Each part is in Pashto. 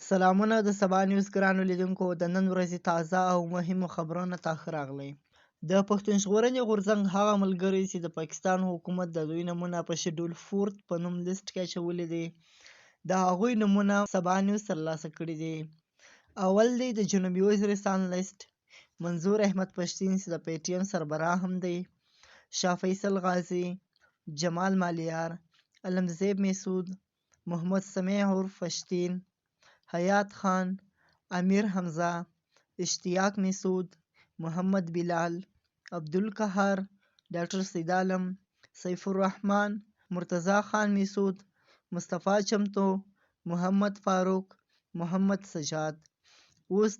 سلامونه د سبا نیوز ګرانو لیدونکو د نن ورځې تازه او مهمو خبرونو ته ښه راغلی. د پښتون ژغورنې غورځنګ هغه ملګري چې د پاکستان حکومت د دوی نومونه په شیډول 4 په نوم لیست کې اچولي دي د هغوی نومونه سبا نیوز ترلاسه کړي دي. اول دی د جنوبي وزیرستان لیست، منظور احمد پښتین چې د پی ټی ایم سربراه هم دی، شاه فیصل غازي، جمال مالیار، علمزیب میسود، محمد سمیع عرف پښتین، حیات خان، امیر حمزه، اشتیاق میسود، محمد بلال، عبدالقهار، ډاکټر سید عالم، سیف الرحمن، مرتضی خان میسود، مصطفی چمتو، محمد فاروق، محمد سجاد. اوس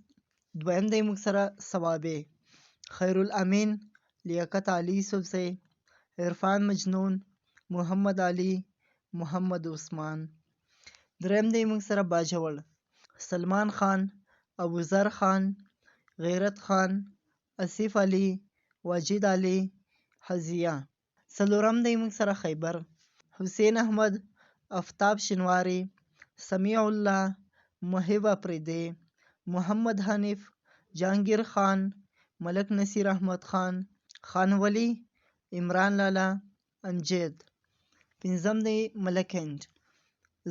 دویم دی موږ سره صوابی، خیرالامین، لیاقت علي یوسفزی، عرفان مجنون، محمد علي، محمد عثمان. دریم دی موږ سره باجوړ، سلمان خان، ابوذر خان، غیرت خان، اسیف علي، واجد علي، حزیه. څلورم دی موږ سره خیبر، حسین احمد، افتاب شینواری، سمیع الله، محب افریدی، محمد حنیف، جهانگیر خان، ملک نصیر احمد خان، خان ولی، عمران لالا، امجد. پنځم دی ملک هند،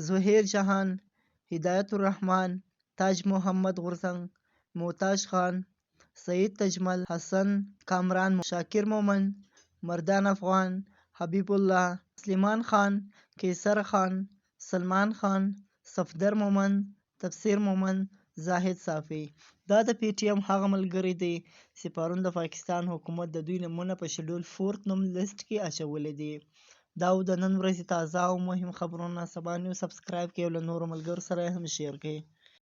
زهیر جهان، هدایت الرحمن، تاج محمد غورځنګ، معتاج خان، سعید تجمل، حسن کامران، شاکر مومن، مردان افغان، حبیب الله، سلیمان خان، کیسر خان، سلمان خان، صفدر مومن، تفسیر مومن، زاهد صافی. دا د پی ټی ایم هغه ملګري دي چې پرون د پاکستان حکومت د دوی نومونه په شیډول 4 نوم لیست کې اچولي دي. دا د نن ورځې تازه او مهم خبرونه. سبا نیوز سبسکرایب کړئ او له نورو ملګرو سره هم شیر کړئ.